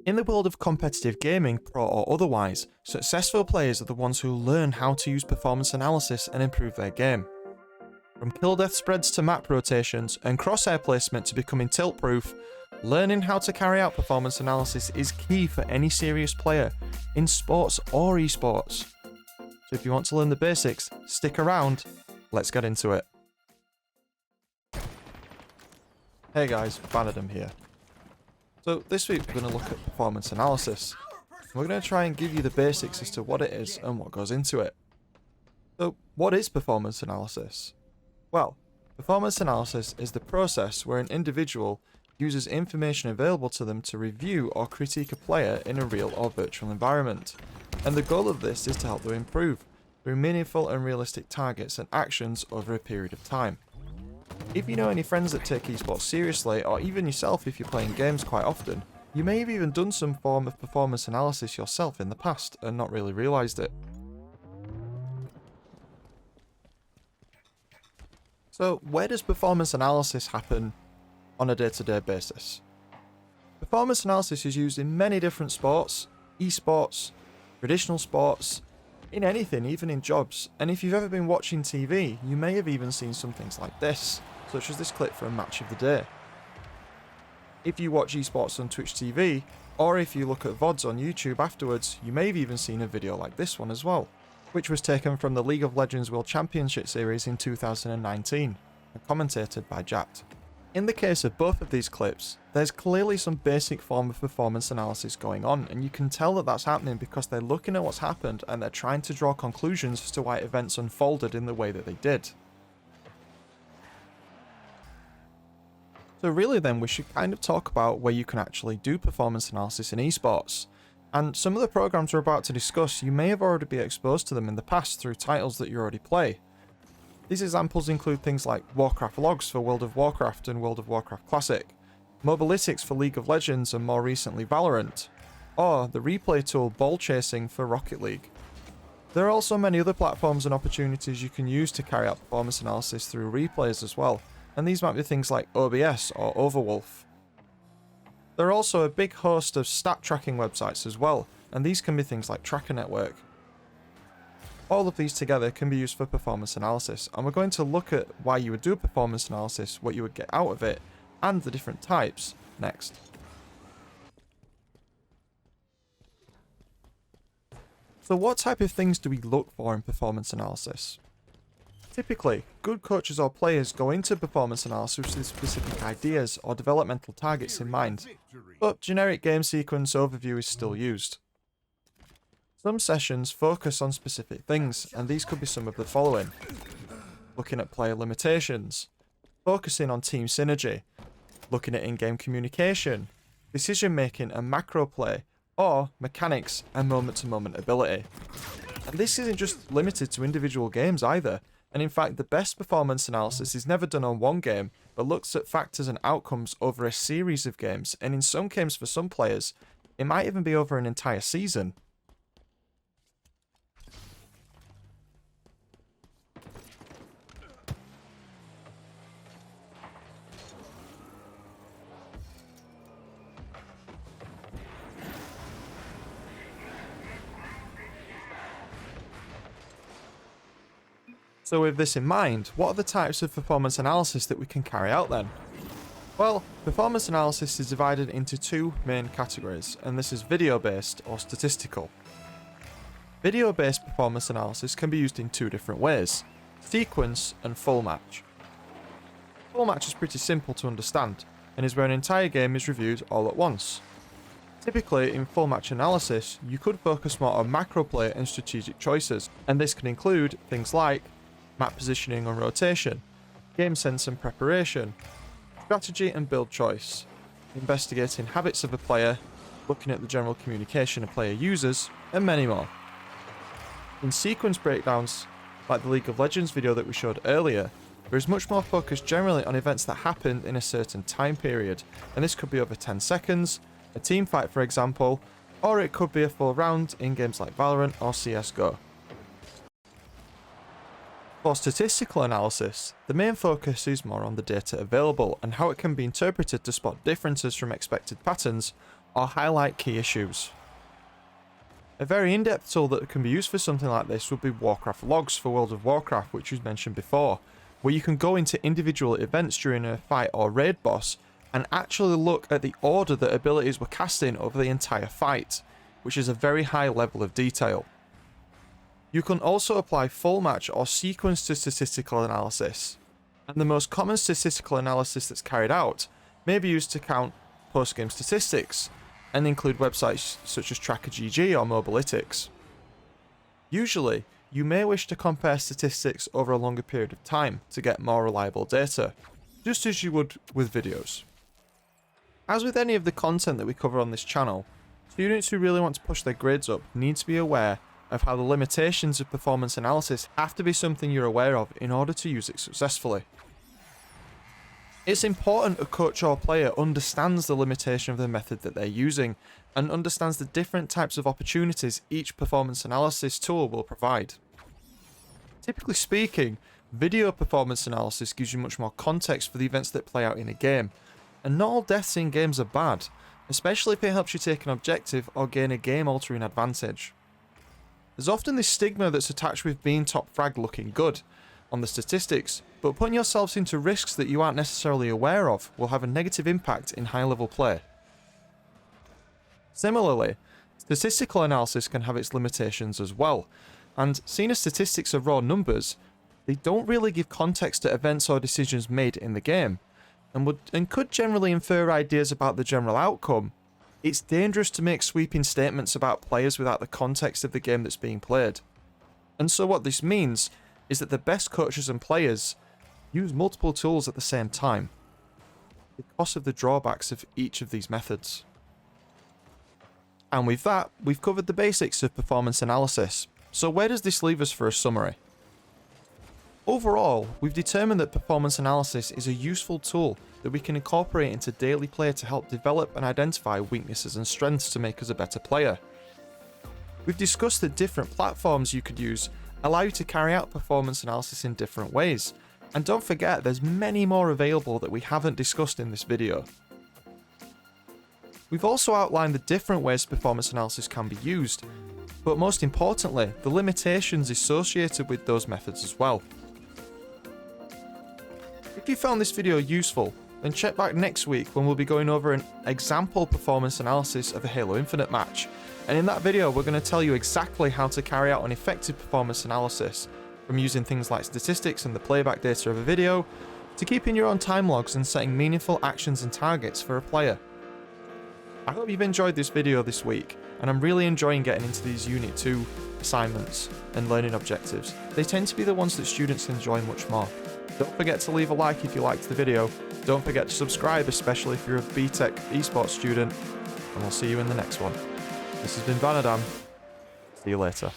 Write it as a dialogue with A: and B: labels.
A: In the world of competitive gaming, pro or otherwise, successful players are the ones who learn how to use performance analysis and improve their game. From kill-death spreads to map rotations and crosshair placement to becoming tilt-proof, learning how to carry out performance analysis is key for any serious player, in sports or esports. So if you want to learn the basics, stick around, let's get into it. Hey guys, Vanadam here. So this week we're going to look at performance analysis. We're going to try and give you the basics as to what it is and what goes into it. So what is performance analysis? Well, performance analysis is the process where an individual uses information available to them to review or critique a player in a real or virtual environment. And the goal of this is to help them improve through meaningful and realistic targets and actions over a period of time. If you know any friends that take esports seriously, or even yourself if you're playing games quite often, you may have even done some form of performance analysis yourself in the past and not really realised it. So where does performance analysis happen on a day-to-day basis? Performance analysis is used in many different sports, esports, traditional sports, in anything, even in jobs. And if you've ever been watching TV, you may have even seen some things like this, such as this clip for a match of the day. If you watch esports on Twitch TV, or if you look at VODs on YouTube afterwards, you may have even seen a video like this one as well, which was taken from the League of Legends World Championship Series in 2019, and commentated by Jacked. In the case of both of these clips, there's clearly some basic form of performance analysis going on, and you can tell that that's happening because they're looking at what's happened and they're trying to draw conclusions as to why events unfolded in the way that they did. So really then, we should kind of talk about where you can actually do performance analysis in esports. And some of the programs we're about to discuss, you may have already been exposed to them in the past through titles that you already play. These examples include things like Warcraft Logs for World of Warcraft and World of Warcraft Classic, Mobalytics for League of Legends and more recently Valorant, or the replay tool Ball Chasing for Rocket League. There are also many other platforms and opportunities you can use to carry out performance analysis through replays as well, and these might be things like OBS or Overwolf. There are also a big host of stat tracking websites as well, and these can be things like Tracker Network. All of these together can be used for performance analysis, and we're going to look at why you would do a performance analysis, what you would get out of it, and the different types next. So what type of things do we look for in performance analysis? Typically, good coaches or players go into performance analysis with specific ideas or developmental targets in mind, but generic game sequence overview is still used. Some sessions focus on specific things, and these could be some of the following: looking at player limitations, focusing on team synergy, looking at in-game communication, decision making and macro play, or mechanics and moment-to-moment ability. And this isn't just limited to individual games either, and in fact the best performance analysis is never done on one game, but looks at factors and outcomes over a series of games, and in some games for some players, it might even be over an entire season. So with this in mind, what are the types of performance analysis that we can carry out then? Well, performance analysis is divided into two main categories, and this is video-based or statistical. Video-based performance analysis can be used in two different ways: sequence and full match. Full match is pretty simple to understand, and is where an entire game is reviewed all at once. Typically, in full match analysis, you could focus more on macro play and strategic choices, and this can include things like map positioning and rotation, game sense and preparation, strategy and build choice, investigating habits of a player, looking at the general communication a player uses, and many more. In sequence breakdowns, like the League of Legends video that we showed earlier, there is much more focus generally on events that happened in a certain time period, and this could be over 10 seconds, a team fight for example, or it could be a full round in games like Valorant or CSGO. For statistical analysis, the main focus is more on the data available and how it can be interpreted to spot differences from expected patterns, or highlight key issues. A very in-depth tool that can be used for something like this would be Warcraft Logs for World of Warcraft, which was mentioned before, where you can go into individual events during a fight or raid boss and actually look at the order that abilities were cast in over the entire fight, which is a very high level of detail. You can also apply full match or sequence to statistical analysis, and the most common statistical analysis that's carried out may be used to count post-game statistics, and include websites such as TrackerGG or Mobalytics. Usually, you may wish to compare statistics over a longer period of time to get more reliable data, just as you would with videos. As with any of the content that we cover on this channel, students who really want to push their grades up need to be aware of how the limitations of performance analysis have to be something you're aware of in order to use it successfully. It's important a coach or player understands the limitation of the method that they're using and understands the different types of opportunities each performance analysis tool will provide. Typically speaking, video performance analysis gives you much more context for the events that play out in a game, and not all deaths in games are bad, especially if it helps you take an objective or gain a game-altering advantage. There's often this stigma that's attached with being top frag looking good on the statistics, but putting yourselves into risks that you aren't necessarily aware of will have a negative impact in high-level play. Similarly, statistical analysis can have its limitations as well, and seeing as statistics are raw numbers, they don't really give context to events or decisions made in the game, and could generally infer ideas about the general outcome. It's dangerous to make sweeping statements about players without the context of the game that's being played. And so what this means is that the best coaches and players use multiple tools at the same time, because of the drawbacks of each of these methods. And with that, we've covered the basics of performance analysis. So where does this leave us for a summary? Overall, we've determined that performance analysis is a useful tool that we can incorporate into daily play to help develop and identify weaknesses and strengths to make us a better player. We've discussed that different platforms you could use allow you to carry out performance analysis in different ways, and don't forget there's many more available that we haven't discussed in this video. We've also outlined the different ways performance analysis can be used, but most importantly, the limitations associated with those methods as well. If you found this video useful, then check back next week when we'll be going over an example performance analysis of a Halo Infinite match, and in that video we're going to tell you exactly how to carry out an effective performance analysis, from using things like statistics and the playback data of a video, to keeping your own time logs and setting meaningful actions and targets for a player. I hope you've enjoyed this video this week, and I'm really enjoying getting into these Unit 2 assignments and learning objectives. They tend to be the ones that students enjoy much more. Don't forget to leave a like if you liked the video, don't forget to subscribe, especially if you're a BTEC Esports student, and we'll see you in the next one. This has been Vanadam. See you later.